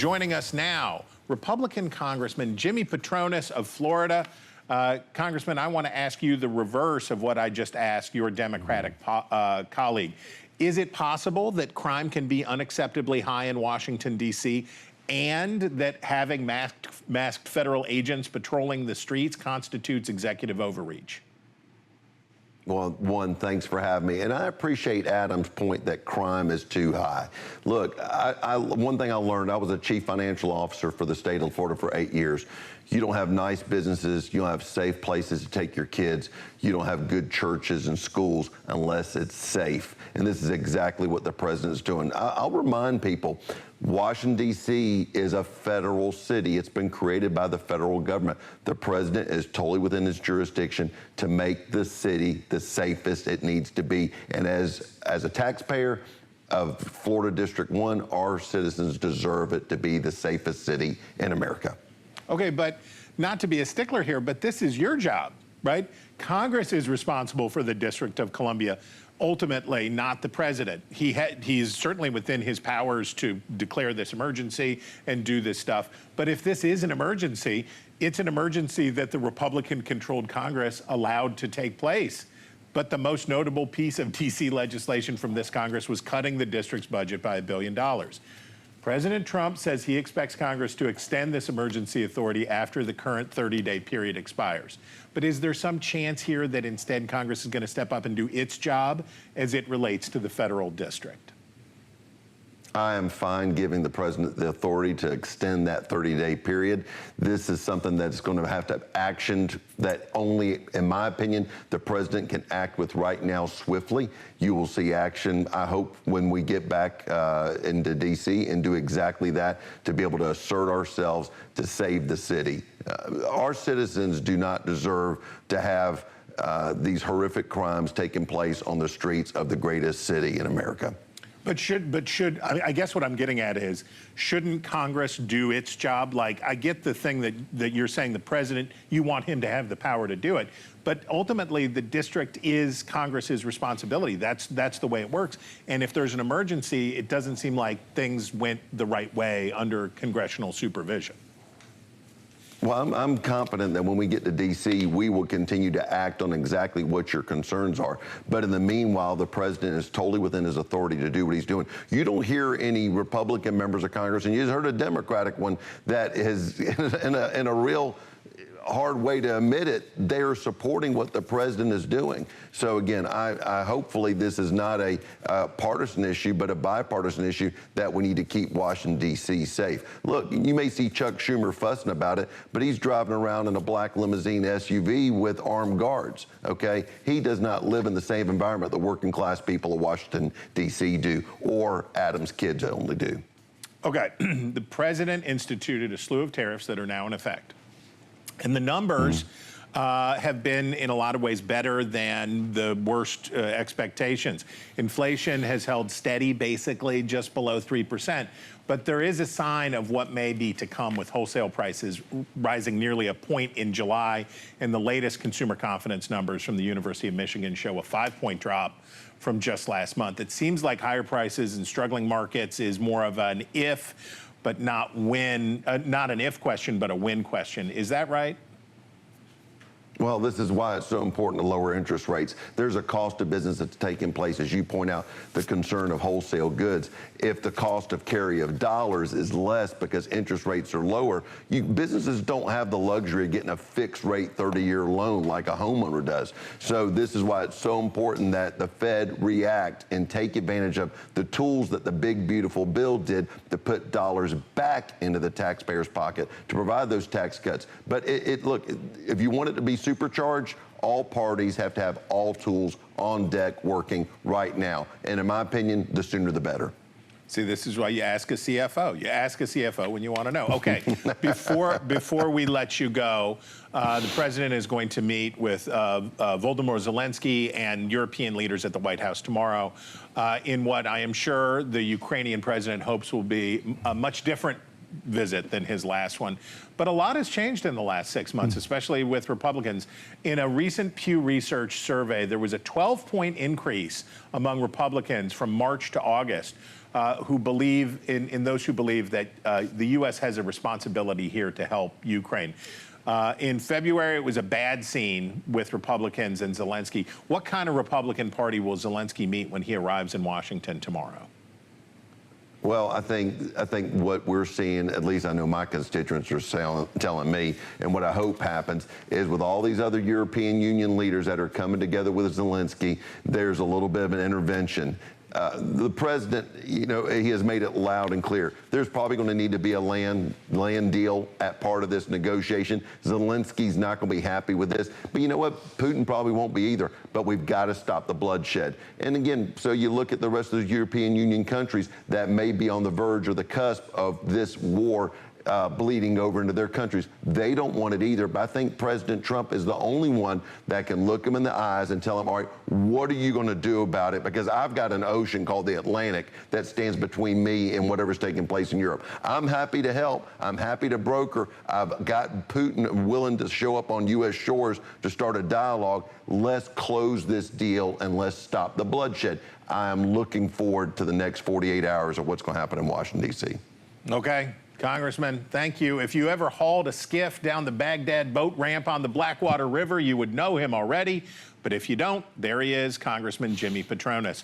Joining us now, Republican Congressman Jimmy Patronis of Florida. Congressman, I want to ask you the reverse of what I just asked your Democratic colleague. Is it possible that crime can be unacceptably high in Washington, D.C., and that having masked federal agents patrolling the streets constitutes executive overreach? Well, one, thanks for having me. And I appreciate Adam's point that crime is too high. Look, one thing I learned, I was a chief financial officer for the state of Florida for 8 years. You don't have nice businesses, you don't have safe places to take your kids, you don't have good churches and schools unless it's safe. And this is exactly what the president's doing. I'll remind people, Washington, D.C. is a federal city. It's been created by the federal government. The president is totally within his jurisdiction to make the city the safest it needs to be. And as a taxpayer of Florida District 1, our citizens deserve it to be the safest city in America. Okay, but not to be a stickler here, but this is your job, right? Congress is responsible for the District of Columbia, ultimately not the president. He's certainly within his powers to declare this emergency and do this stuff. But if this is an emergency, it's an emergency that the Republican-controlled Congress allowed to take place. But the most notable piece of D.C. legislation from this Congress was cutting the district's budget by $1 billion. President Trump says he expects Congress to extend this emergency authority after the current 30-day period expires. But is there some chance here that instead Congress is going to step up and do its job as it relates to the federal district? I am fine giving the president the authority to extend that 30-day period. This is something that's going to have actioned that only, in my opinion, the president can act with right now swiftly. You will see action, I hope, when we get back into D.C. and do exactly that, to be able to assert ourselves to save the city. Our citizens do not deserve to have these horrific crimes taking place on the streets of the greatest city in America. But I guess what I'm getting at is, shouldn't Congress do its job? Like, I get the thing that you're saying the president, you want him to have the power to do it, but ultimately the district is Congress's responsibility. That's the way it works. And if there's an emergency, it doesn't seem like things went the right way under congressional supervision. Well, I'm confident that when we get to D.C., we will continue to act on exactly what your concerns are. But in the meanwhile, the president is totally within his authority to do what he's doing. You don't hear any Republican members of Congress, and you just heard a Democratic one that is in a real hard way to admit it, they are supporting what the president is doing. So again, I hopefully this is not a partisan issue, but a bipartisan issue that we need to keep Washington, D.C. safe. Look, you may see Chuck Schumer fussing about it, but he's driving around in a black limousine SUV with armed guards, okay? He does not live in the same environment the working class people of Washington, D.C. do, or Adam's kids only do. Okay, the president instituted a slew of tariffs that are now in effect. And the numbers have been, in a lot of ways, better than the worst expectations. Inflation has held steady, basically just below 3%. But there is a sign of what may be to come, with wholesale prices rising nearly a point in July. And the latest consumer confidence numbers from the University of Michigan show a 5-point drop from just last month. It seems like higher prices in struggling markets is more of an if, but not when, not an if question, but a when question. Is that right? Well, this is why it's so important to lower interest rates. There's a cost of business that's taking place, as you point out, the concern of wholesale goods. If the cost of carry of dollars is less because interest rates are lower, businesses don't have the luxury of getting a fixed rate 30-year loan like a homeowner does. So this is why it's so important that the Fed react and take advantage of the tools that the big, beautiful bill did to put dollars back into the taxpayer's pocket to provide those tax cuts. But look, if you want it to be supercharged, all parties have to have all tools on deck working right now. And in my opinion, the sooner the better. See, this is why you ask a CFO. You ask a CFO when you want to know. Okay, before we let you go, the president is going to meet with Volodymyr Zelensky and European leaders at the White House tomorrow in what I am sure the Ukrainian president hopes will be a much different visit than his last one. But a lot has changed in the last 6 months, especially with Republicans. In a recent Pew Research survey, there was a 12-point increase among Republicans from March to August. who believe in those who believe that the U.S. has a responsibility here to help Ukraine. In February, it was a bad scene with Republicans and Zelensky. What kind of Republican Party will Zelensky meet when he arrives in Washington tomorrow? Well, I think what we're seeing, at least I know my constituents are telling me, and what I hope happens is with all these other European Union leaders that are coming together with Zelensky, there's a little bit of an intervention. The president, you know, he has made it loud and clear. There's probably going to need to be a land deal at part of this negotiation. Zelensky's not going to be happy with this. But you know what? Putin probably won't be either. But we've got to stop the bloodshed. And again, so you look at the rest of the European Union countries that may be on the verge or the cusp of this war bleeding over into their countries. They don't want it either, but I think President Trump is the only one that can look them in the eyes and tell them, all right, what are you going to do about it? Because I've got an ocean called the Atlantic that stands between me and whatever's taking place in Europe. I'm happy to help. I'm happy to broker. I've got Putin willing to show up on U.S. shores to start a dialogue. Let's close this deal and let's stop the bloodshed. I am looking forward to the next 48 hours of what's going to happen in Washington, D.C. Okay. Congressman, thank you. If you ever hauled a skiff down the Baghdad boat ramp on the Blackwater River, you would know him already. But if you don't, there he is, Congressman Jimmy Patronis.